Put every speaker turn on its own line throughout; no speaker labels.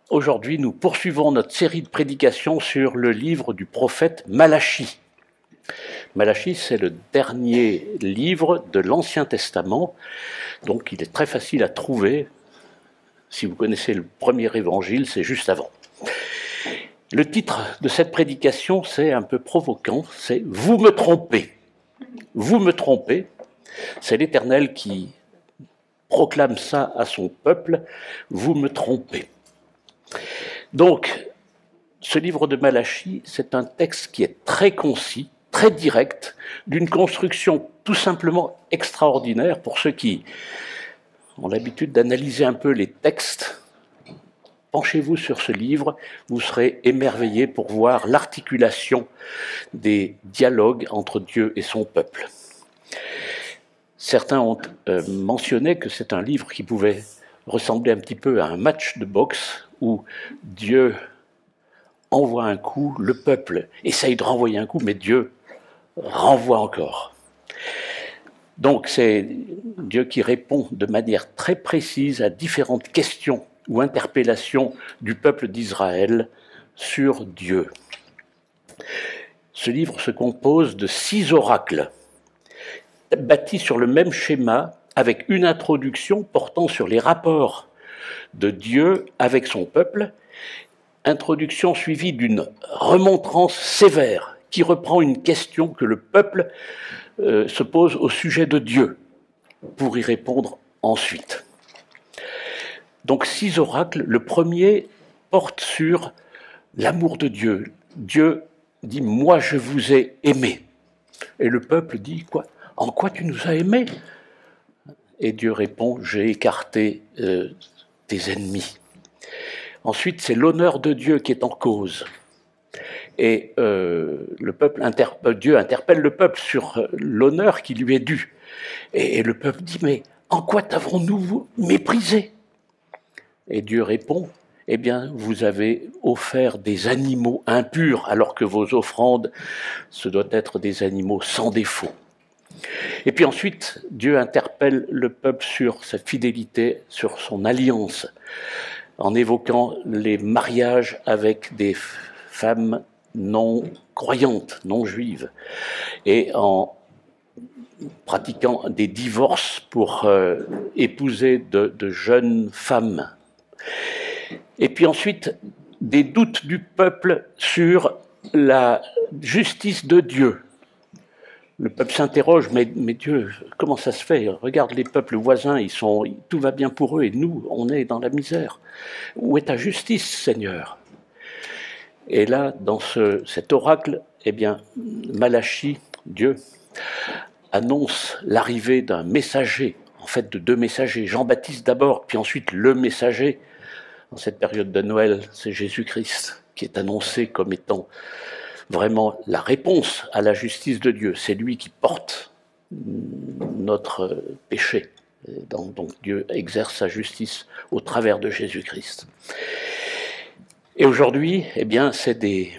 Aujourd'hui, nous poursuivons notre série de prédications sur le livre du prophète Malachie. Malachie, c'est le dernier livre de l'Ancien Testament, donc il est très facile à trouver. Si vous connaissez le premier évangile, c'est juste avant. Le titre de cette prédication, c'est un peu provoquant, c'est « Vous me trompez ». Vous me trompez, c'est l'Éternel qui proclame ça à son peuple, « Vous me trompez ». Donc, ce livre de Malachie, c'est un texte qui est très concis, très direct, d'une construction tout simplement extraordinaire. Pour ceux qui ont l'habitude d'analyser un peu les textes, penchez-vous sur ce livre, vous serez émerveillés pour voir l'articulation des dialogues entre Dieu et son peuple. Certains ont mentionné que c'est un livre qui pouvait ressembler un petit peu à un match de boxe où Dieu envoie un coup, le peuple essaye de renvoyer un coup, mais Dieu renvoie encore. Donc c'est Dieu qui répond de manière très précise à différentes questions ou interpellations du peuple d'Israël sur Dieu. Ce livre se compose de 6 oracles, bâtis sur le même schéma, avec une introduction portant sur les rapports de Dieu avec son peuple, introduction suivie d'une remontrance sévère qui reprend une question que le peuple se pose au sujet de Dieu, pour y répondre ensuite. Donc 6 oracles, le premier porte sur l'amour de Dieu. Dieu dit « Moi je vous ai aimé ». Et le peuple dit « Quoi ? En quoi tu nous as aimés ?» Et Dieu répond « J'ai écarté tes ennemis ». Ensuite, c'est l'honneur de Dieu qui est en cause. Et Dieu interpelle le peuple sur l'honneur qui lui est dû. Et le peuple dit « Mais en quoi t'avons-nous méprisé ?» Et Dieu répond « Eh bien, vous avez offert des animaux impurs, alors que vos offrandes, ce doit être des animaux sans défaut. » Et puis ensuite, Dieu interpelle le peuple sur sa fidélité, sur son alliance, en évoquant les mariages avec des femmes non croyantes, non juives, et en pratiquant des divorces pour épouser de jeunes femmes. Et puis ensuite, des doutes du peuple sur la justice de Dieu. Le peuple s'interroge, mais Dieu, comment ça se fait? Regarde les peuples voisins, tout va bien pour eux, et nous, on est dans la misère. Où est ta justice, Seigneur? Et là, dans cet oracle, eh bien, Malachie, Dieu, annonce l'arrivée d'un messager, en fait de 2 messagers, Jean-Baptiste d'abord, puis ensuite le messager. Dans cette période de Noël, c'est Jésus-Christ qui est annoncé comme étant vraiment la réponse à la justice de Dieu. C'est lui qui porte notre péché. Donc Dieu exerce sa justice au travers de Jésus-Christ. Et aujourd'hui, eh bien, c'est des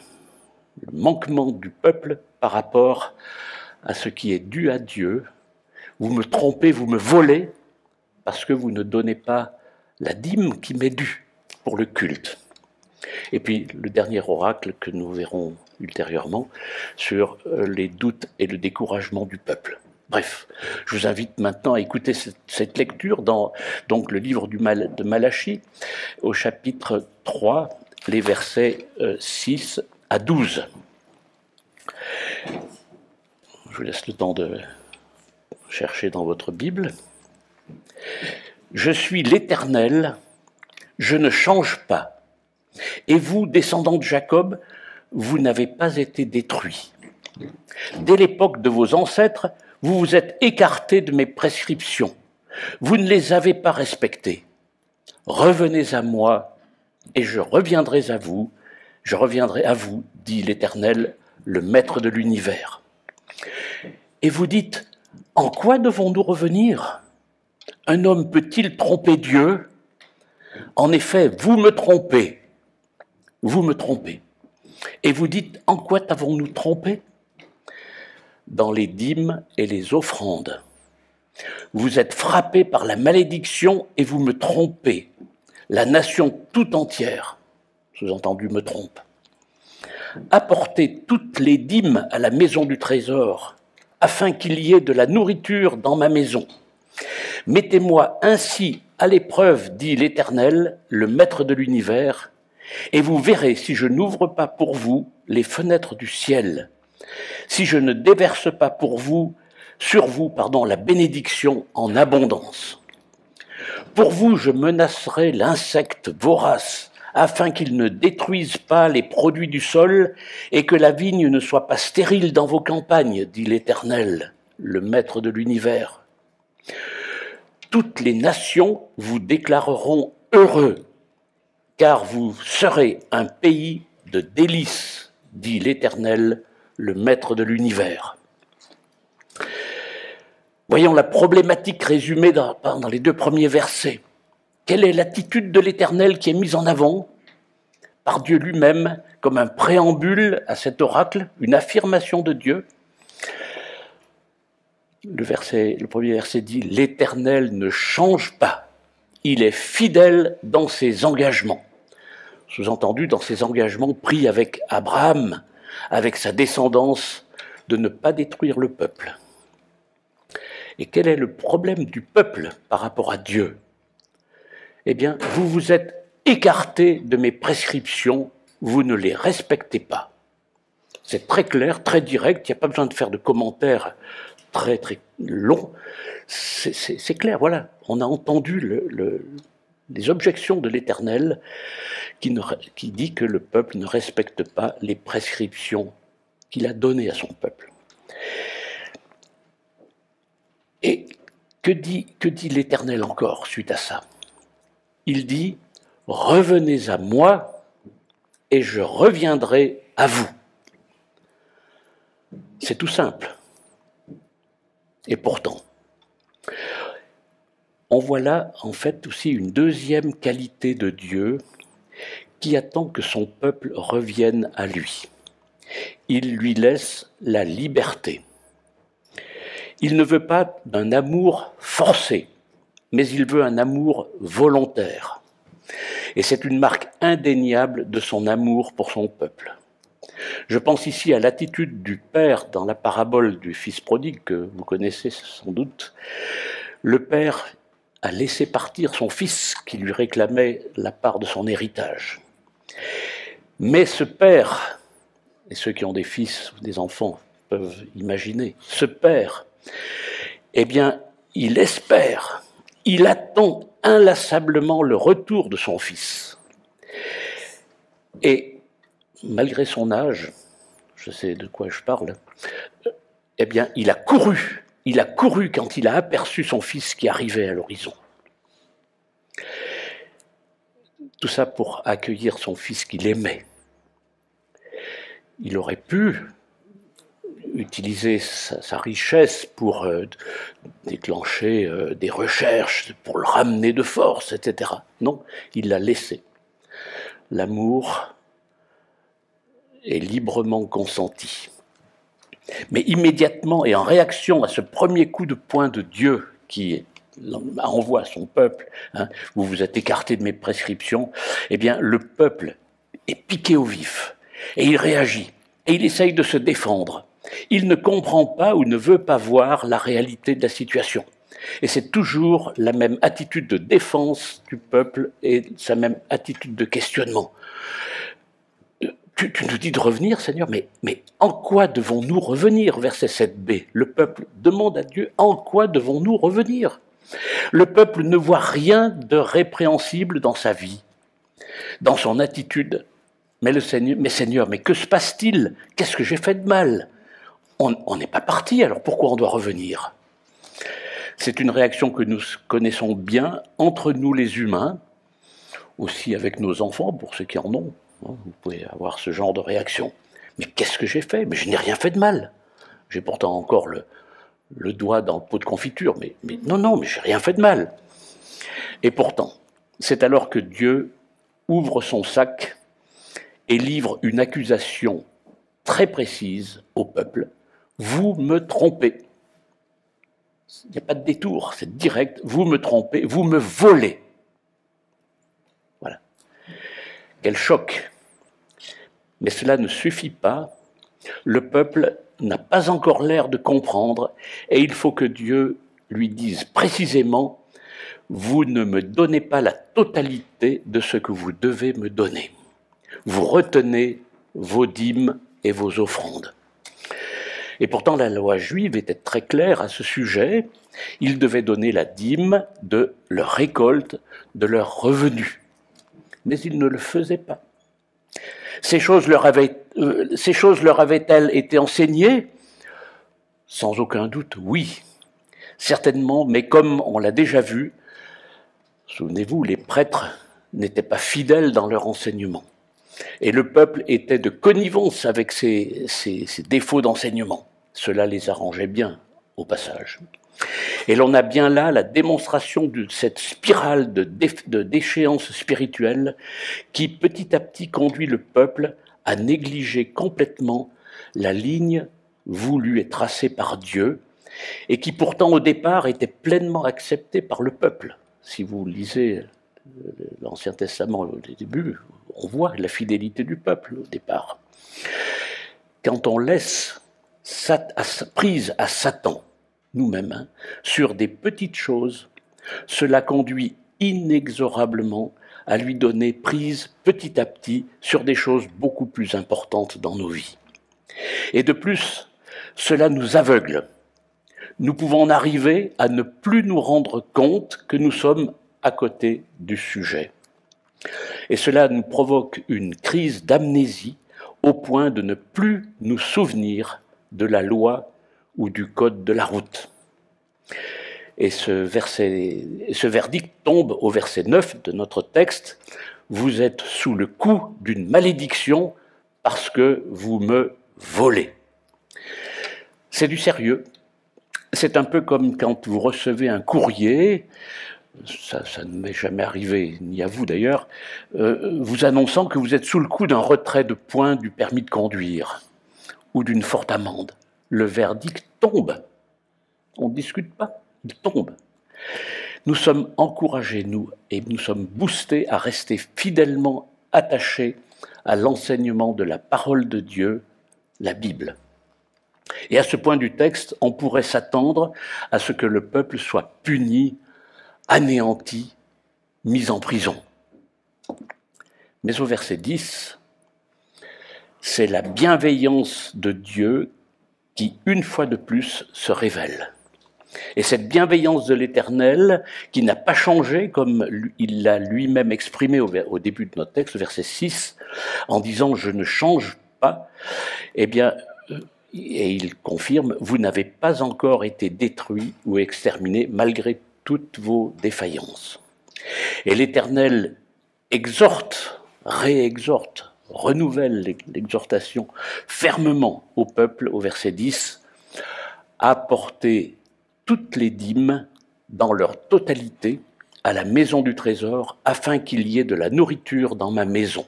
manquements du peuple par rapport à ce qui est dû à Dieu. Vous me trompez, vous me volez, parce que vous ne donnez pas la dîme qui m'est due pour le culte. Et puis le dernier oracle que nous verrons ultérieurement sur les doutes et le découragement du peuple. Bref, je vous invite maintenant à écouter cette lecture dans donc, le livre de Malachie, au chapitre 3, les versets 6 à 12. Je vous laisse le temps de chercher dans votre Bible. « Je suis l'Éternel, je ne change pas. Et vous, descendants de Jacob, vous n'avez pas été détruits. Dès l'époque de vos ancêtres, vous vous êtes écartés de mes prescriptions. Vous ne les avez pas respectées. Revenez à moi, et je reviendrai à vous. Je reviendrai à vous, dit l'Éternel, le Maître de l'univers. Et vous dites, en quoi devons-nous revenir? Un homme peut-il tromper Dieu? En effet, vous me trompez. Vous me trompez. Et vous dites, en quoi t'avons-nous trompé? Dans les dîmes et les offrandes. Vous êtes frappés par la malédiction et vous me trompez, la nation tout entière. sous-entendu me trompe. Apportez toutes les dîmes à la maison du trésor, afin qu'il y ait de la nourriture dans ma maison. Mettez-moi ainsi à l'épreuve, dit l'Éternel, le Maître de l'univers, et vous verrez si je n'ouvre pas pour vous les fenêtres du ciel, si je ne déverse pas sur vous, la bénédiction en abondance. Pour vous, je menacerai l'insecte vorace, afin qu'il ne détruise pas les produits du sol et que la vigne ne soit pas stérile dans vos campagnes, dit l'Éternel, le Maître de l'univers. Toutes les nations vous déclareront heureux, car vous serez un pays de délices, dit l'Éternel, le Maître de l'univers. Voyons la problématique résumée dans les 2 premiers versets. Quelle est l'attitude de l'Éternel qui est mise en avant par Dieu lui-même comme un préambule à cet oracle, une affirmation de Dieu? Le premier verset dit « L'Éternel ne change pas, il est fidèle dans ses engagements ». Sous-entendu, dans ses engagements pris avec Abraham, avec sa descendance, de ne pas détruire le peuple. Et quel est le problème du peuple par rapport à Dieu? Eh bien, vous vous êtes écartés de mes prescriptions, vous ne les respectez pas. C'est très clair, très direct, il n'y a pas besoin de faire de commentaires très très longs. C'est clair, voilà. On a entendu les objections de l'Éternel qui dit que le peuple ne respecte pas les prescriptions qu'il a données à son peuple. Et que dit l'Éternel encore suite à ça? Il dit « Revenez à moi et je reviendrai à vous ». C'est tout simple. Et pourtant, on voit là en fait aussi une deuxième qualité de Dieu qui attend que son peuple revienne à lui. Il lui laisse la liberté. Il ne veut pas d'un amour forcé, mais il veut un amour volontaire. Et c'est une marque indéniable de son amour pour son peuple. Je pense ici à l'attitude du père dans la parabole du fils prodigue, que vous connaissez sans doute. Le père a laissé partir son fils qui lui réclamait la part de son héritage. Mais ce père, et ceux qui ont des fils ou des enfants peuvent imaginer, ce père, eh bien, il espère, il attend inlassablement le retour de son fils. Et malgré son âge, je sais de quoi je parle, eh bien, il a couru quand il a aperçu son fils qui arrivait à l'horizon. Tout ça pour accueillir son fils qu'il aimait. Il aurait pu utiliser sa richesse pour déclencher des recherches, pour le ramener de force, etc. Non, il l'a laissé. L'amour est librement consenti. Mais immédiatement et en réaction à ce premier coup de poing de Dieu qui envoie à son peuple, vous vous êtes écarté de mes prescriptions, eh bien le peuple est piqué au vif et il réagit et il essaye de se défendre. Il ne comprend pas ou ne veut pas voir la réalité de la situation. Et c'est toujours la même attitude de défense du peuple et sa même attitude de questionnement. Tu nous dis de revenir, Seigneur, mais en quoi devons-nous revenir? Verset 7b. Le peuple demande à Dieu, en quoi devons-nous revenir? Le peuple ne voit rien de répréhensible dans sa vie, dans son attitude. Mais Seigneur, mais que se passe-t-il? Qu'est-ce que j'ai fait de mal? On n'est pas parti, alors pourquoi on doit revenir? C'est une réaction que nous connaissons bien entre nous les humains, aussi avec nos enfants, pour ceux qui en ont. Vous pouvez avoir ce genre de réaction. Mais qu'est-ce que j'ai fait? Mais je n'ai rien fait de mal. J'ai pourtant encore le doigt dans le pot de confiture, mais non, mais j'ai rien fait de mal. Et pourtant, c'est alors que Dieu ouvre son sac et livre une accusation très précise au peuple. Vous me trompez. Il n'y a pas de détour, c'est direct. Vous me trompez, vous me volez. Voilà. Quel choc! Mais cela ne suffit pas. Le peuple n'a pas encore l'air de comprendre et il faut que Dieu lui dise précisément « Vous ne me donnez pas la totalité de ce que vous devez me donner. Vous retenez vos dîmes et vos offrandes. » Et pourtant, la loi juive était très claire à ce sujet. Ils devaient donner la dîme de leur récolte, de leurs revenus. Mais ils ne le faisaient pas. Ces choses leur avaient-elles été enseignées? Sans aucun doute, oui. Certainement, mais comme on l'a déjà vu, souvenez-vous, les prêtres n'étaient pas fidèles dans leur enseignement. Et le peuple était de connivence avec ces défauts d'enseignement. Cela les arrangeait bien, au passage. Et l'on a bien là la démonstration de cette spirale de déchéance spirituelle qui, petit à petit, conduit le peuple à négliger complètement la ligne voulue et tracée par Dieu, et qui pourtant, au départ, était pleinement acceptée par le peuple. Si vous lisez l'Ancien Testament au début, on voit la fidélité du peuple au départ. Quand on laisse prise à Satan, nous-mêmes, sur des petites choses, cela conduit inexorablement à lui donner prise petit à petit sur des choses beaucoup plus importantes dans nos vies. Et de plus, cela nous aveugle. Nous pouvons en arriver à ne plus nous rendre compte que nous sommes à côté du sujet. Et cela nous provoque une crise d'amnésie au point de ne plus nous souvenir de la loi ou du code de la route. Et ce verdict tombe au verset 9 de notre texte. Vous êtes sous le coup d'une malédiction parce que vous me volez. C'est du sérieux. C'est un peu comme quand vous recevez un courrier, ça ne m'est jamais arrivé, ni à vous d'ailleurs, vous annonçant que vous êtes sous le coup d'un retrait de points du permis de conduire ou d'une forte amende. Le verdict tombe. On ne discute pas, il tombe. Nous sommes encouragés, et nous sommes boostés à rester fidèlement attachés à l'enseignement de la parole de Dieu, la Bible. Et à ce point du texte, on pourrait s'attendre à ce que le peuple soit puni, anéanti, mis en prison. Mais au verset 10, c'est la bienveillance de Dieu qui, une fois de plus, se révèle. Et cette bienveillance de l'Éternel, qui n'a pas changé, comme il l'a lui-même exprimé au début de notre texte, verset 6, en disant « je ne change pas », eh bien, et il confirme « vous n'avez pas encore été détruits ou exterminés malgré toutes vos défaillances ». Et l'Éternel exhorte, réexhorte, renouvelle l'exhortation fermement au peuple, au verset 10, à apporter toutes les dîmes dans leur totalité à la maison du trésor, afin qu'il y ait de la nourriture dans ma maison.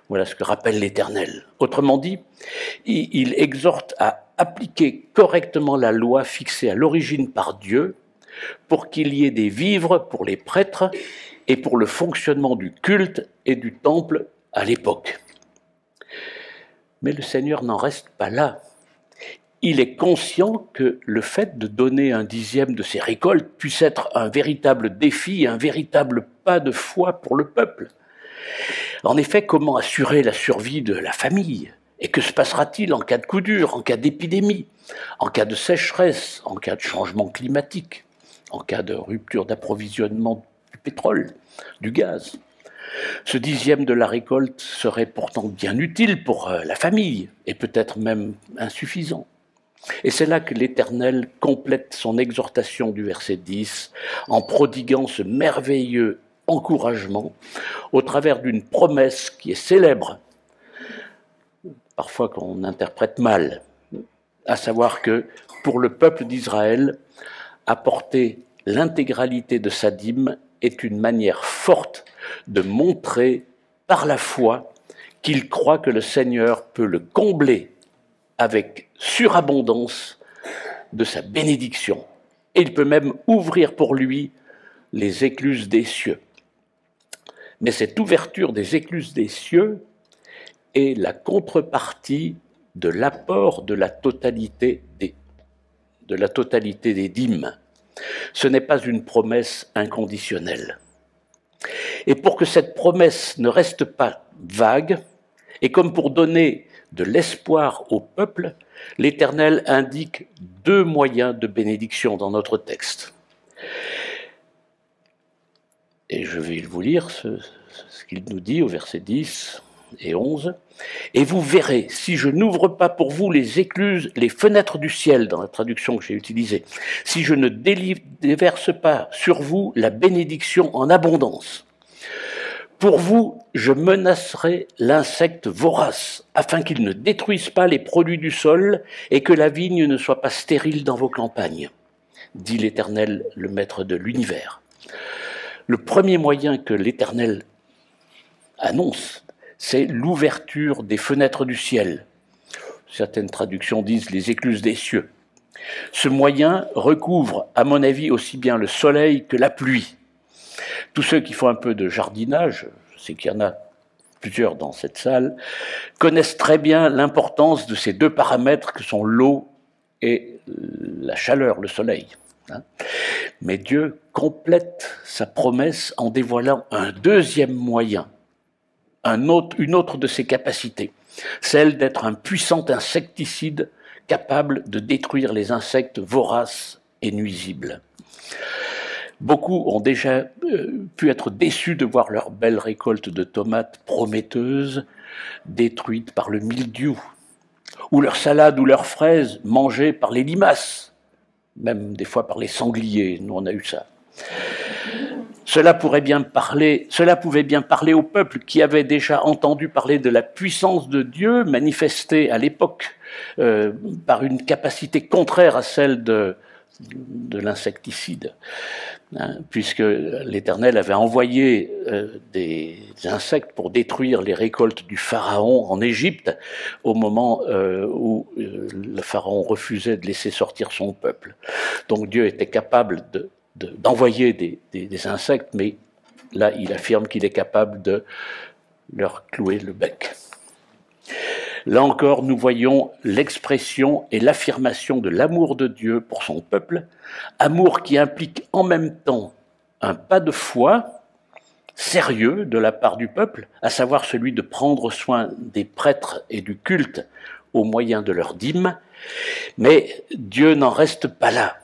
Voilà ce que rappelle l'Éternel. Autrement dit, il exhorte à appliquer correctement la loi fixée à l'origine par Dieu pour qu'il y ait des vivres pour les prêtres et pour le fonctionnement du culte et du temple à l'époque. Mais le Seigneur n'en reste pas là. Il est conscient que le fait de donner un dixième de ses récoltes puisse être un véritable défi, un véritable pas de foi pour le peuple. En effet, comment assurer la survie de la famille? Et que se passera-t-il en cas de coup dur, en cas d'épidémie, en cas de sécheresse, en cas de changement climatique, en cas de rupture d'approvisionnement du pétrole, du gaz? Ce dixième de la récolte serait pourtant bien utile pour la famille, et peut-être même insuffisant. Et c'est là que l'Éternel complète son exhortation du verset 10 en prodiguant ce merveilleux encouragement au travers d'une promesse qui est célèbre, parfois qu'on interprète mal, à savoir que pour le peuple d'Israël, apporter l'intégralité de sa dîme est une manière forte de montrer par la foi qu'il croit que le Seigneur peut le combler avec surabondance de sa bénédiction. Et il peut même ouvrir pour lui les écluses des cieux. Mais cette ouverture des écluses des cieux est la contrepartie de l'apport de la totalité des dîmes. Ce n'est pas une promesse inconditionnelle. Et pour que cette promesse ne reste pas vague, et comme pour donner de l'espoir au peuple, l'Éternel indique 2 moyens de bénédiction dans notre texte. Et je vais vous lire ce qu'il nous dit au verset 10 et 11. « Et vous verrez, si je n'ouvre pas pour vous les écluses, les fenêtres du ciel, dans la traduction que j'ai utilisée, si je ne déverse pas sur vous la bénédiction en abondance. Pour vous, je menacerai l'insecte vorace, afin qu'il ne détruise pas les produits du sol et que la vigne ne soit pas stérile dans vos campagnes, dit l'Éternel, le Maître de l'univers. » Le premier moyen que l'Éternel annonce, c'est l'ouverture des fenêtres du ciel. Certaines traductions disent les écluses des cieux. Ce moyen recouvre, à mon avis, aussi bien le soleil que la pluie. Tous ceux qui font un peu de jardinage, je sais qu'il y en a plusieurs dans cette salle, connaissent très bien l'importance de ces 2 paramètres que sont l'eau et la chaleur, le soleil. Mais Dieu complète sa promesse en dévoilant un 2e moyen, une autre de ses capacités, celle d'être un puissant insecticide capable de détruire les insectes voraces et nuisibles. Beaucoup ont déjà pu être déçus de voir leur belle récolte de tomates prometteuses détruite par le mildiou, ou leur salade ou leurs fraises mangées par les limaces, même des fois par les sangliers, nous on a eu ça. Cela pouvait bien parler au peuple qui avait déjà entendu parler de la puissance de Dieu manifestée à l'époque par une capacité contraire à celle de l'insecticide, puisque l'Éternel avait envoyé des insectes pour détruire les récoltes du Pharaon en Égypte au moment où le Pharaon refusait de laisser sortir son peuple. Donc Dieu était capable d'envoyer des insectes, mais là il affirme qu'il est capable de leur clouer le bec. Là encore, nous voyons l'expression et l'affirmation de l'amour de Dieu pour son peuple, amour qui implique en même temps un pas de foi sérieux de la part du peuple, à savoir celui de prendre soin des prêtres et du culte au moyen de leurs dîmes, mais Dieu n'en reste pas là.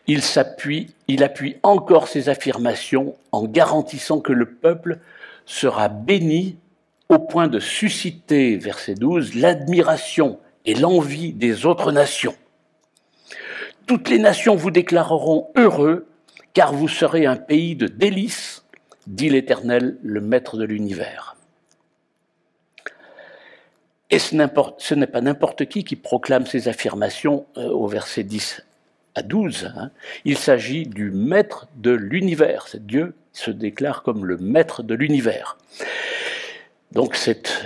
Il appuie encore ses affirmations en garantissant que le peuple sera béni au point de susciter, verset 12, l'admiration et l'envie des autres nations. Toutes les nations vous déclareront heureux, car vous serez un pays de délices, dit l'Éternel, le Maître de l'univers. Et ce n'est pas n'importe qui proclame ces affirmations au verset 10 à 12. Il s'agit du Maître de l'univers. Dieu se déclare comme le Maître de l'univers. Donc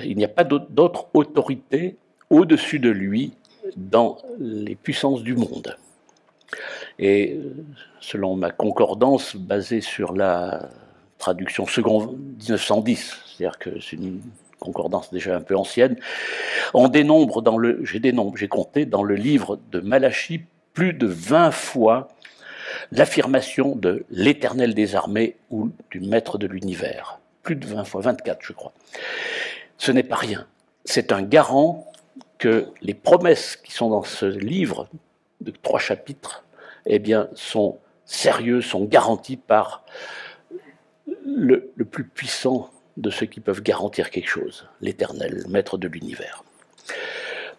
il n'y a pas d'autre autorité au-dessus de lui dans les puissances du monde. Et selon ma concordance basée sur la traduction seconde 1910, c'est-à-dire que c'est une concordance déjà un peu ancienne, j'ai compté dans le livre de Malachie plus de 20 fois l'affirmation de l'Éternel des armées ou du Maître de l'univers. Plus de 20 fois, 24 je crois. Ce n'est pas rien. C'est un garant que les promesses qui sont dans ce livre de 3 chapitres, eh bien, sont sérieuses, sont garanties par le plus puissant de ceux qui peuvent garantir quelque chose, l'Éternel, le Maître de l'univers.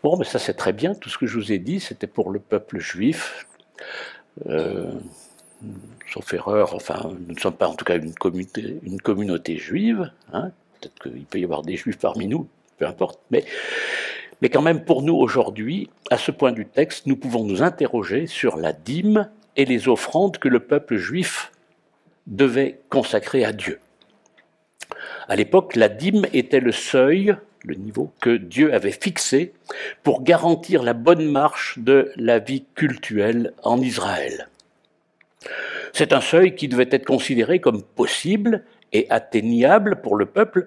Bon, mais ça c'est très bien, tout ce que je vous ai dit, c'était pour le peuple juif. Sauf erreur, enfin, nous ne sommes pas en tout cas une communauté juive, hein. Peut-être qu'il peut y avoir des juifs parmi nous, peu importe, mais quand même pour nous aujourd'hui, à ce point du texte, nous pouvons nous interroger sur la dîme et les offrandes que le peuple juif devait consacrer à Dieu. À l'époque, la dîme était le seuil, le niveau que Dieu avait fixé pour garantir la bonne marche de la vie cultuelle en Israël. C'est un seuil qui devait être considéré comme possible et atteignable pour le peuple,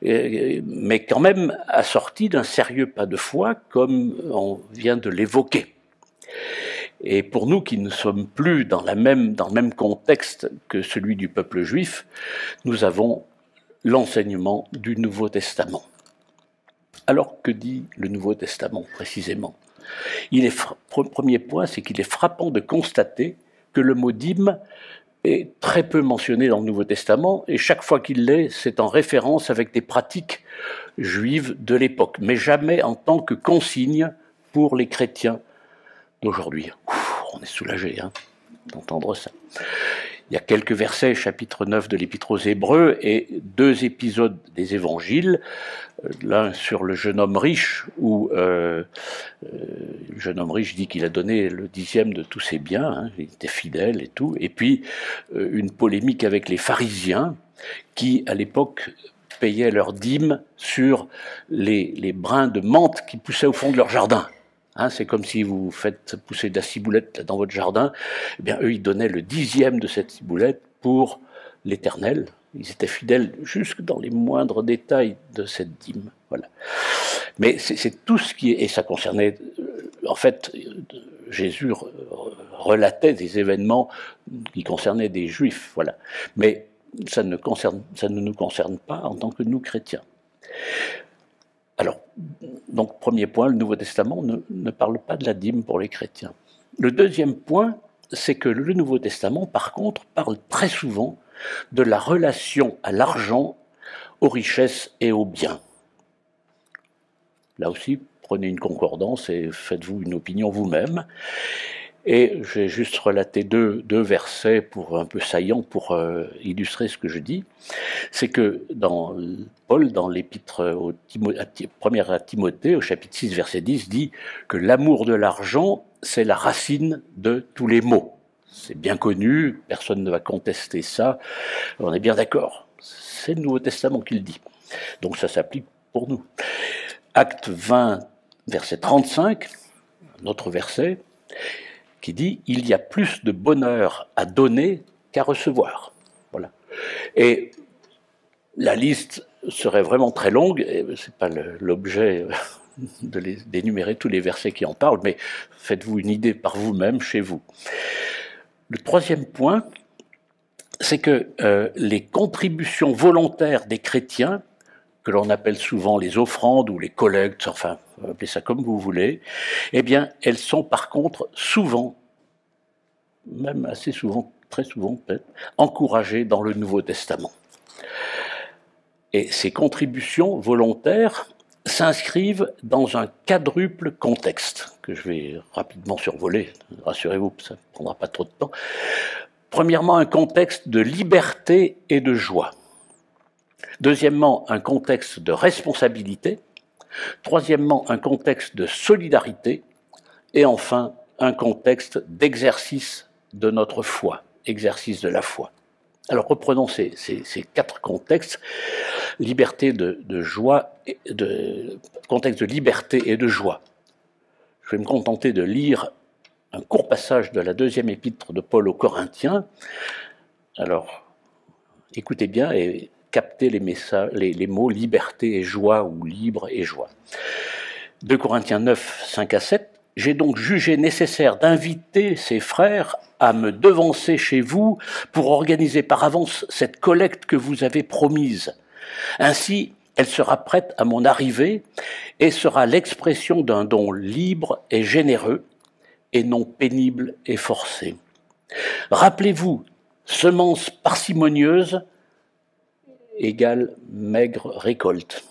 mais quand même assorti d'un sérieux pas de foi, comme on vient de l'évoquer. Et pour nous qui ne sommes plus dans le même contexte que celui du peuple juif, nous avons l'enseignement du Nouveau Testament. Alors, que dit le Nouveau Testament précisément ? Premier point, c'est qu'il est frappant de constater que le mot dîme est très peu mentionné dans le Nouveau Testament, et chaque fois qu'il l'est, c'est en référence avec des pratiques juives de l'époque, mais jamais en tant que consigne pour les chrétiens d'aujourd'hui. On est soulagé d'entendre ça. Il y a quelques versets, chapitre 9 de l'Épître aux Hébreux, et 2 épisodes des Évangiles, l'un sur le jeune homme riche, où le jeune homme riche dit qu'il a donné le 10e de tous ses biens, il était fidèle et tout, et puis une polémique avec les pharisiens, qui à l'époque payaient leur dîme sur les brins de menthe qui poussaient au fond de leur jardin. C'est comme si vous faites pousser de la ciboulette dans votre jardin, eh bien eux ils donnaient le 10e de cette ciboulette pour l'Éternel. Ils étaient fidèles jusque dans les moindres détails de cette dîme. Voilà. Mais c'est tout ce qui est, et ça concernait, en fait, Jésus relatait des événements qui concernaient des Juifs, voilà. Mais ça ne nous concerne pas en tant que nous chrétiens. Alors, donc, premier point, le Nouveau Testament ne parle pas de la dîme pour les chrétiens. Le deuxième point, c'est que le Nouveau Testament, par contre, parle très souvent de la relation à l'argent, aux richesses et aux biens. Là aussi, prenez une concordance et faites-vous une opinion vous-même. Et j'ai juste relaté deux versets un peu saillants pour illustrer ce que je dis. C'est que Paul, dans l'épître première à Timothée, au chapitre 6, verset 10, dit que l'amour de l'argent, c'est la racine de tous les maux. C'est bien connu, personne ne va contester ça, on est bien d'accord. C'est le Nouveau Testament qui le dit. Donc ça s'applique pour nous. Acte 20, verset 35, un autre verset, qui dit « Il y a plus de bonheur à donner qu'à recevoir ». Voilà. Et la liste serait vraiment très longue, et ce n'est pas l'objet d'énumérer tous les versets qui en parlent, mais faites-vous une idée par vous-même chez vous. Le troisième point, c'est que les contributions volontaires des chrétiens, que l'on appelle souvent les offrandes ou les collectes, enfin, appelez ça comme vous voulez, eh bien, elles sont par contre souvent, même assez souvent, très souvent peut-être, encouragées dans le Nouveau Testament. Et ces contributions volontaires s'inscrivent dans un quadruple contexte, que je vais rapidement survoler, rassurez-vous, ça ne prendra pas trop de temps. Premièrement, un contexte de liberté et de joie. Deuxièmement, un contexte de responsabilité. Troisièmement, un contexte de solidarité. Et enfin, un contexte d'exercice de notre foi, exercice de la foi. Alors reprenons ces 4 contextes, liberté de joie, contexte de liberté et de joie. Je vais me contenter de lire un court passage de la 2e épître de Paul aux Corinthiens. Alors, écoutez bien et captez les mots liberté et joie ou libre et joie. 2 Corinthiens 9, 5 à 7. J'ai donc jugé nécessaire d'inviter ces frères à me devancer chez vous pour organiser par avance cette collecte que vous avez promise. Ainsi, elle sera prête à mon arrivée et sera l'expression d'un don libre et généreux et non pénible et forcé. Rappelez-vous, semence parcimonieuse égale maigre récolte.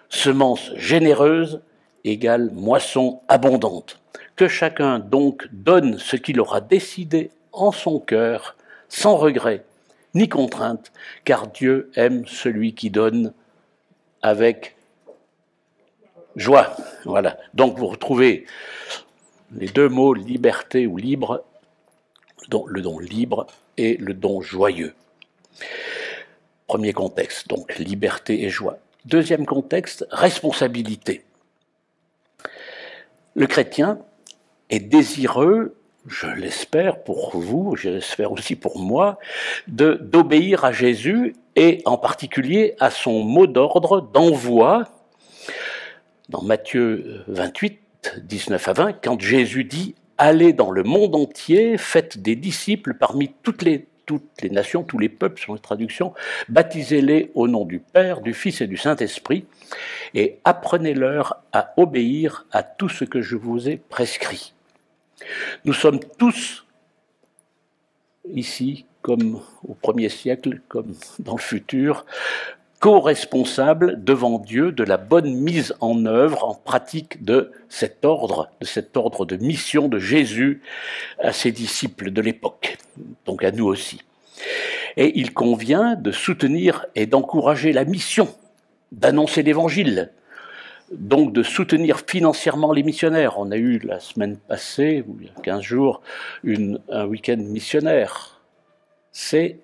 Semence généreuse égale moisson abondante. Que chacun donc donne ce qu'il aura décidé en son cœur, sans regret ni contrainte, car Dieu aime celui qui donne avec joie. Voilà. Donc vous retrouvez les 2 mots liberté ou libre, le don libre et le don joyeux. Premier contexte, donc liberté et joie. Deuxième contexte, responsabilité. Le chrétien est désireux je l'espère pour vous, je l'espère aussi pour moi, d'obéir à Jésus et en particulier à son mot d'ordre d'envoi dans Matthieu 28, 19 à 20, quand Jésus dit « Allez dans le monde entier, faites des disciples parmi toutes les nations, tous les peuples, sur la traduction, baptisez-les au nom du Père, du Fils et du Saint-Esprit, et apprenez-leur à obéir à tout ce que je vous ai prescrit. » Nous sommes tous ici, comme au 1er siècle, comme dans le futur, co-responsables devant Dieu de la bonne mise en œuvre, en pratique de cet ordre de mission de Jésus à ses disciples de l'époque, donc à nous aussi. Et il convient de soutenir et d'encourager la mission, d'annoncer l'Évangile, donc de soutenir financièrement les missionnaires. On a eu la semaine passée, ou il y a 15 jours, un week-end missionnaire. C'est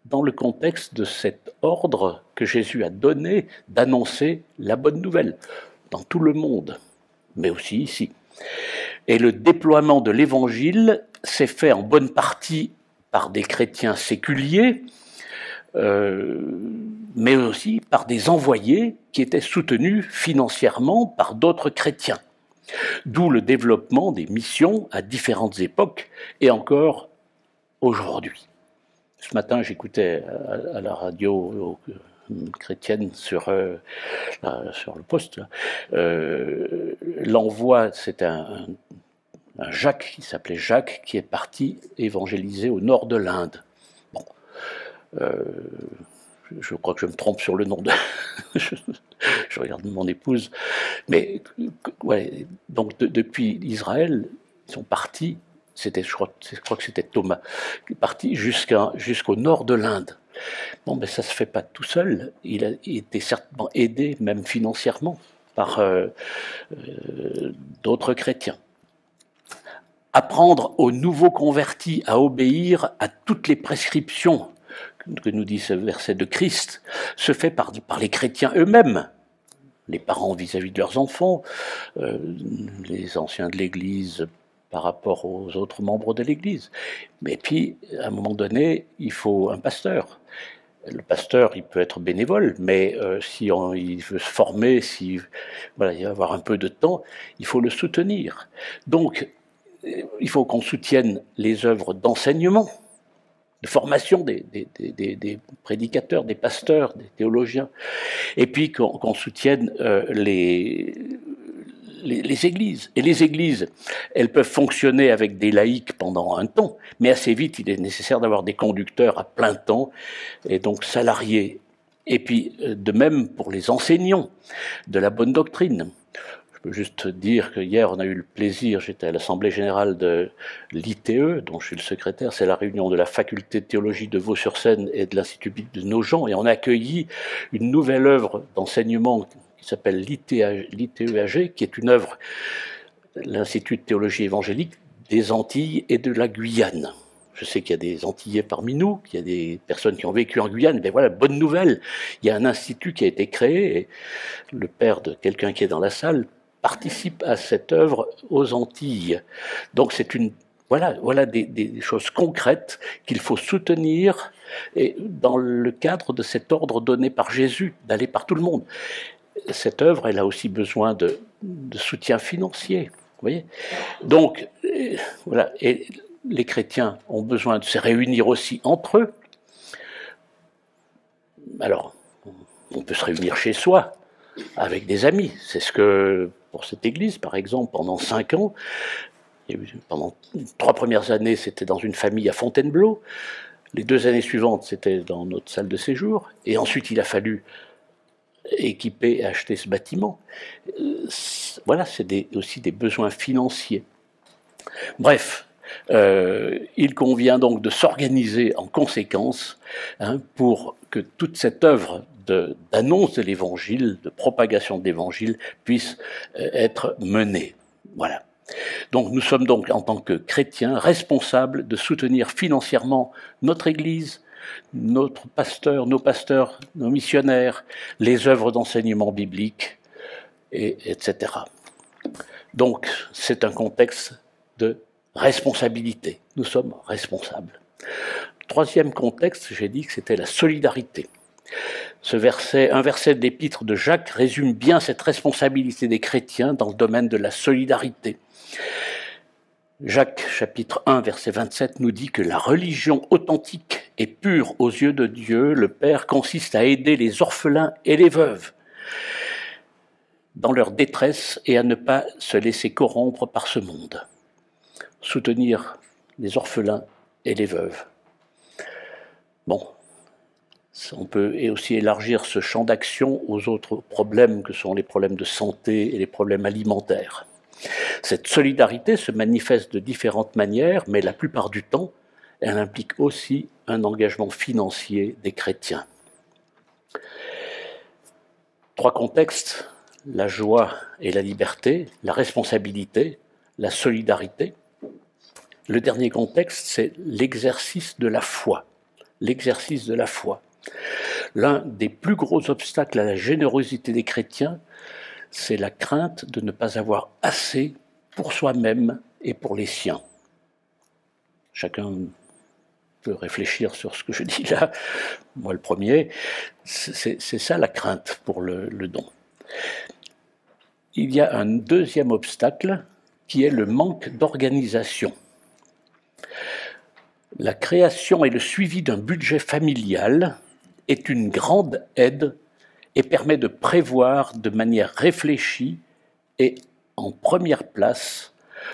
dans le contexte de cet ordre que Jésus a donné d'annoncer la bonne nouvelle dans tout le monde, mais aussi ici. Et le déploiement de l'Évangile s'est fait en bonne partie par des chrétiens séculiers, mais aussi par des envoyés qui étaient soutenus financièrement par d'autres chrétiens. D'où le développement des missions à différentes époques et encore aujourd'hui. Ce matin, j'écoutais à la radio chrétienne sur le poste. L'envoi, c'était un Jacques, qui s'appelait Jacques, qui est parti évangéliser au nord de l'Inde. Bon, je crois que je me trompe sur le nom de... je regarde mon épouse. Mais ouais, donc depuis Israël, ils sont partis. Je crois que c'était Thomas, qui est parti jusqu'au nord de l'Inde. Bon, ben ça ne se fait pas tout seul. Il a été certainement aidé, même financièrement, par d'autres chrétiens. Apprendre aux nouveaux convertis à obéir à toutes les prescriptions que nous dit ce verset de Christ se fait par les chrétiens eux-mêmes. Les parents vis-à-vis de leurs enfants, les anciens de l'Église par rapport aux autres membres de l'Église. Mais puis, à un moment donné, il faut un pasteur. Le pasteur, il peut être bénévole, mais il veut se former, il va avoir un peu de temps, il faut le soutenir. Donc, il faut qu'on soutienne les œuvres d'enseignement, de formation des prédicateurs, des pasteurs, des théologiens, et puis qu'on soutienne les églises. Et les églises, elles peuvent fonctionner avec des laïcs pendant un temps, mais assez vite, il est nécessaire d'avoir des conducteurs à plein temps, et donc salariés. Et puis, de même pour les enseignants de la bonne doctrine. Je peux juste dire que hier, on a eu le plaisir, j'étais à l'Assemblée générale de l'ITE, dont je suis le secrétaire, c'est la réunion de la faculté de théologie de Vaux-sur-Seine et de l'Institut biblique de Nogent, et on a accueilli une nouvelle œuvre d'enseignement qui s'appelle l'ITEAG, qui est une œuvre de l'Institut de théologie évangélique des Antilles et de la Guyane. Je sais qu'il y a des Antillais parmi nous, qu'il y a des personnes qui ont vécu en Guyane. Mais voilà, bonne nouvelle, il y a un institut qui a été créé, et le père de quelqu'un qui est dans la salle participe à cette œuvre aux Antilles. Donc c'est voilà des choses concrètes qu'il faut soutenir, et dans le cadre de cet ordre donné par Jésus, d'aller par tout le monde. Cette œuvre, elle a aussi besoin de soutien financier. Vous voyez ? Donc, voilà. Et les chrétiens ont besoin de se réunir aussi entre eux. Alors, on peut se réunir chez soi, avec des amis. C'est ce que, pour cette église, par exemple, pendant 5 ans, pendant les 3 premières années, c'était dans une famille à Fontainebleau. Les 2 années suivantes, c'était dans notre salle de séjour. Et ensuite, il a fallu équiper et acheter ce bâtiment. Voilà, c'est aussi des besoins financiers. Bref, il convient donc de s'organiser en conséquence pour que toute cette œuvre d'annonce de l'Évangile, de propagation de l'Évangile, puisse être menée. Voilà. Donc nous sommes donc en tant que chrétiens responsables de soutenir financièrement notre Église, notre pasteur, nos pasteurs, nos missionnaires, les œuvres d'enseignement biblique, etc. Donc c'est un contexte de responsabilité. Nous sommes responsables. Troisième contexte, j'ai dit que c'était la solidarité. Un verset de l'épître de Jacques résume bien cette responsabilité des chrétiens dans le domaine de la solidarité. Jacques, chapitre 1, verset 27, nous dit que la religion authentique et pure aux yeux de Dieu, le Père, consiste à aider les orphelins et les veuves dans leur détresse et à ne pas se laisser corrompre par ce monde. Soutenir les orphelins et les veuves. Bon, on peut aussi élargir ce champ d'action aux autres problèmes que sont les problèmes de santé et les problèmes alimentaires. Cette solidarité se manifeste de différentes manières, mais la plupart du temps, elle implique aussi un engagement financier des chrétiens. Trois contextes, la joie et la liberté, la responsabilité, la solidarité. Le dernier contexte, c'est l'exercice de la foi. L'exercice de la foi. L'un des plus gros obstacles à la générosité des chrétiens, c'est la crainte de ne pas avoir assez pour soi-même et pour les siens. Chacun peut réfléchir sur ce que je dis là. Moi, le premier, c'est ça la crainte pour le don. Il y a un deuxième obstacle qui est le manque d'organisation. La création et le suivi d'un budget familial est une grande aide et permet de prévoir de manière réfléchie et en première place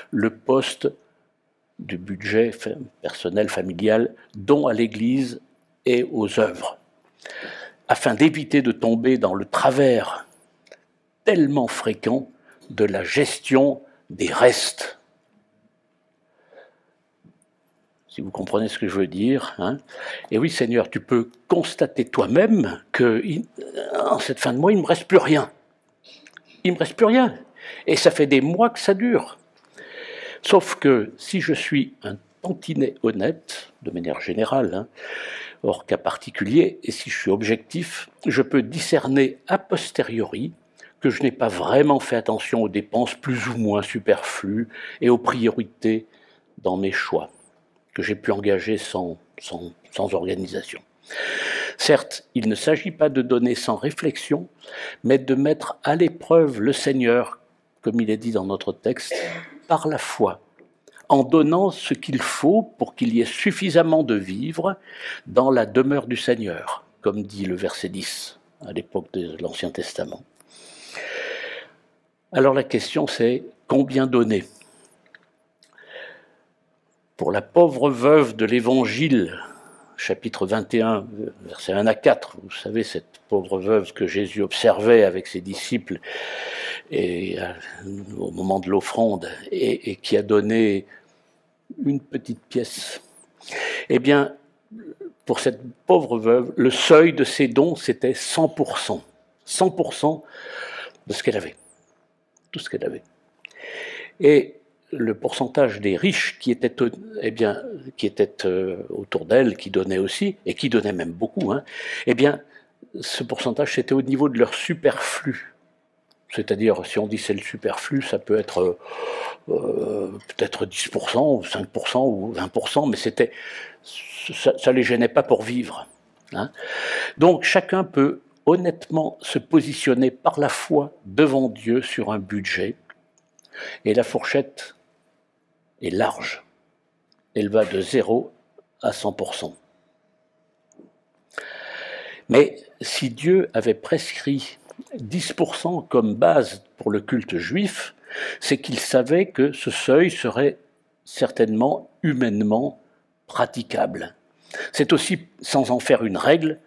le poste du budget personnel familial, don à l'Église et aux œuvres, afin d'éviter de tomber dans le travers tellement fréquent de la gestion des restes. Si vous comprenez ce que je veux dire. Hein. Et oui, Seigneur, tu peux constater toi-même qu'en cette fin de mois, il ne me reste plus rien. Il ne me reste plus rien. Et ça fait des mois que ça dure. Sauf que si je suis un tantinet honnête, de manière générale, hein, hors cas particulier, et si je suis objectif, je peux discerner a posteriori que je n'ai pas vraiment fait attention aux dépenses plus ou moins superflues et aux priorités dans mes choix, que j'ai pu engager sans organisation. Certes, il ne s'agit pas de donner sans réflexion, mais de mettre à l'épreuve le Seigneur, comme il est dit dans notre texte, par la foi, en donnant ce qu'il faut pour qu'il y ait suffisamment de vivres dans la demeure du Seigneur, comme dit le verset 10 à l'époque de l'Ancien Testament. Alors la question c'est, combien donner ? Pour la pauvre veuve de l'Évangile, chapitre 21, versets 1 à 4, vous savez, cette pauvre veuve que Jésus observait avec ses disciples et, au moment de l'offrande et qui a donné une petite pièce. Eh bien, pour cette pauvre veuve, le seuil de ses dons, c'était 100%. 100% de ce qu'elle avait. Tout ce qu'elle avait. Et le pourcentage des riches qui étaient, autour d'elle, qui donnaient aussi, et qui donnaient même beaucoup, hein, eh bien, ce pourcentage, c'était au niveau de leur superflu. C'est-à-dire, si on dit c'est le superflu, ça peut être peut-être 10%, ou 5%, ou 20%, mais ça les gênait pas pour vivre. Hein. Donc, chacun peut honnêtement se positionner par la foi devant Dieu sur un budget, et la fourchette est large. Elle va de 0 à 100%. Mais si Dieu avait prescrit 10% comme base pour le culte juif, c'est qu'il savait que ce seuil serait certainement humainement praticable. C'est aussi, sans en faire une règle,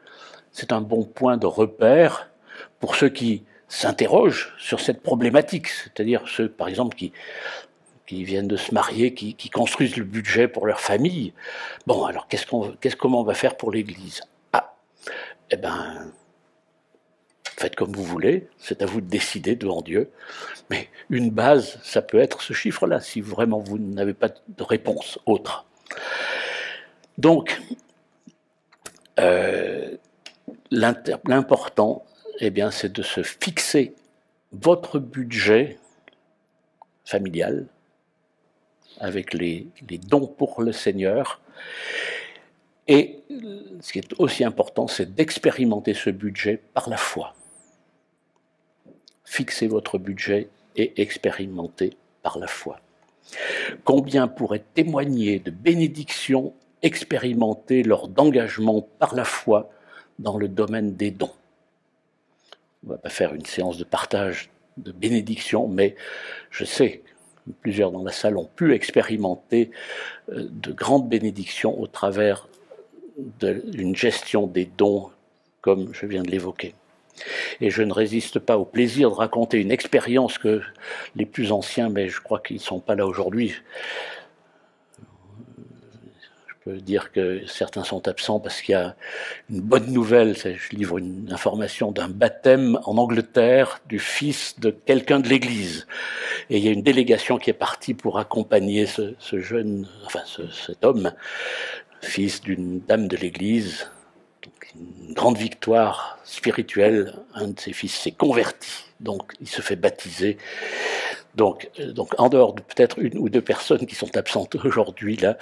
c'est un bon point de repère pour ceux qui s'interrogent sur cette problématique, c'est-à-dire ceux, par exemple, qui viennent de se marier, qui construisent le budget pour leur famille. Bon, alors comment on va faire pour l'Église ? Ah, eh bien, faites comme vous voulez, c'est à vous de décider devant Dieu, mais une base, ça peut être ce chiffre-là, si vraiment vous n'avez pas de réponse autre. Donc, l'important, eh bien, c'est de se fixer votre budget familial avec les dons pour le Seigneur. Et ce qui est aussi important, c'est d'expérimenter ce budget par la foi. Fixez votre budget et expérimentez par la foi. Combien pourraient témoigner de bénédictions expérimentées lors d'engagement par la foi dans le domaine des dons? On ne va pas faire une séance de partage de bénédictions, mais je sais que plusieurs dans la salle ont pu expérimenter de grandes bénédictions au travers d'une gestion des dons comme je viens de l'évoquer. Et je ne résiste pas au plaisir de raconter une expérience que les plus anciens, mais je crois qu'ils ne sont pas là aujourd'hui. Je peux dire que certains sont absents parce qu'il y a une bonne nouvelle. Je livre une information d'un baptême en Angleterre du fils de quelqu'un de l'église. Et il y a une délégation qui est partie pour accompagner ce jeune, enfin cet homme, fils d'une dame de l'église. Une grande victoire spirituelle, un de ses fils s'est converti, donc il se fait baptiser. Donc en dehors de peut-être une ou deux personnes qui sont absentes aujourd'hui, là,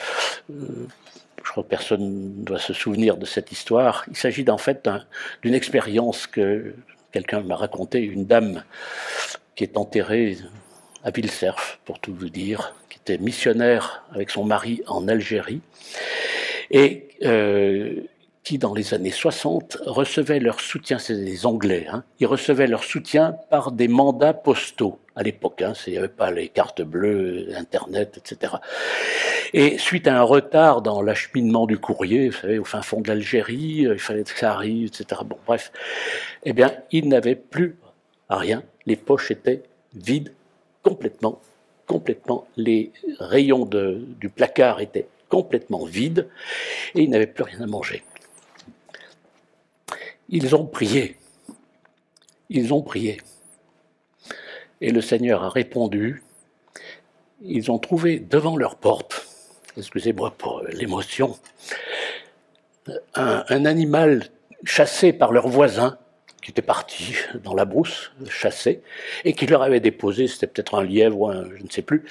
je crois que personne ne doit se souvenir de cette histoire. Il s'agit en fait d'une expérience que quelqu'un m'a racontée, une dame qui est enterrée à Villecerf, pour tout vous dire, qui était missionnaire avec son mari en Algérie, et qui, dans les années 60, recevaient leur soutien, c'est les Anglais, ils recevaient leur soutien par des mandats postaux à l'époque, il n'y avait pas les cartes bleues, Internet, etc. Et suite à un retard dans l'acheminement du courrier, vous savez, au fin fond de l'Algérie, il fallait que ça arrive, etc. Bon, bref, eh bien, ils n'avaient plus rien, les poches étaient vides, complètement, les rayons du placard étaient complètement vides, et ils n'avaient plus rien à manger. Ils ont prié. Et le Seigneur a répondu. Ils ont trouvé devant leur porte, excusez-moi pour l'émotion, un animal chassé par leurs voisins, qui était parti dans la brousse, chassé, et qui leur avait déposé, c'était peut-être un lièvre ou je ne sais plus,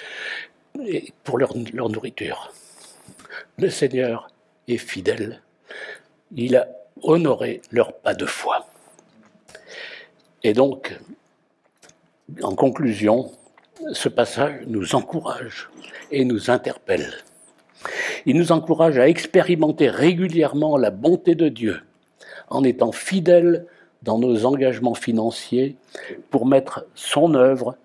pour leur nourriture. Le Seigneur est fidèle. Il a honoré leur pas de foi. Et donc, en conclusion, ce passage nous encourage et nous interpelle. Il nous encourage à expérimenter régulièrement la bonté de Dieu en étant fidèles dans nos engagements financiers pour mettre son œuvre,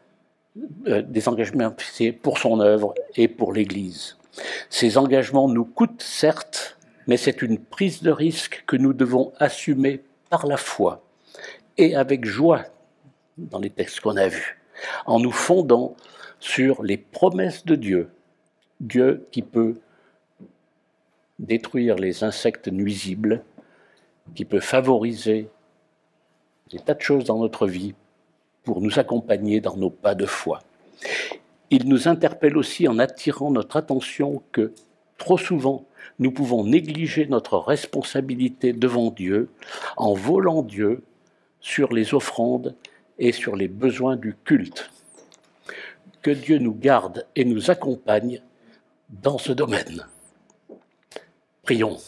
des engagements financiers pour son œuvre et pour l'Église. Ces engagements nous coûtent certes, mais c'est une prise de risque que nous devons assumer par la foi et avec joie dans les textes qu'on a vus, en nous fondant sur les promesses de Dieu, Dieu qui peut détruire les insectes nuisibles, qui peut favoriser des tas de choses dans notre vie pour nous accompagner dans nos pas de foi. Il nous interpelle aussi en attirant notre attention que, trop souvent, nous pouvons négliger notre responsabilité devant Dieu en volant Dieu sur les offrandes et sur les besoins du culte. Que Dieu nous garde et nous accompagne dans ce domaine. Prions.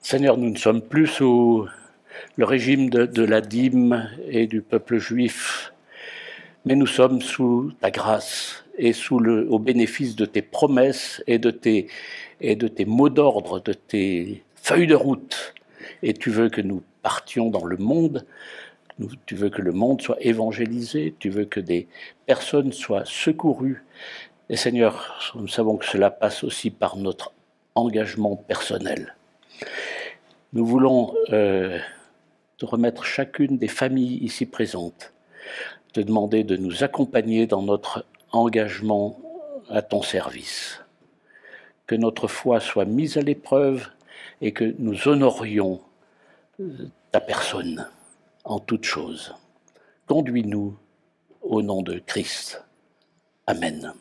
Seigneur, nous ne sommes plus sous le régime de la dîme et du peuple juif, mais nous sommes sous ta grâce et au bénéfice de tes promesses et de tes mots d'ordre, de tes feuilles de route. Et tu veux que nous partions dans le monde, tu veux que le monde soit évangélisé, tu veux que des personnes soient secourues. Et Seigneur, nous savons que cela passe aussi par notre engagement personnel. Nous voulons te remettre chacune des familles ici présentes, te demander de nous accompagner dans notre engagement à ton service. Que notre foi soit mise à l'épreuve et que nous honorions ta personne en toutes choses. Conduis-nous au nom de Christ. Amen.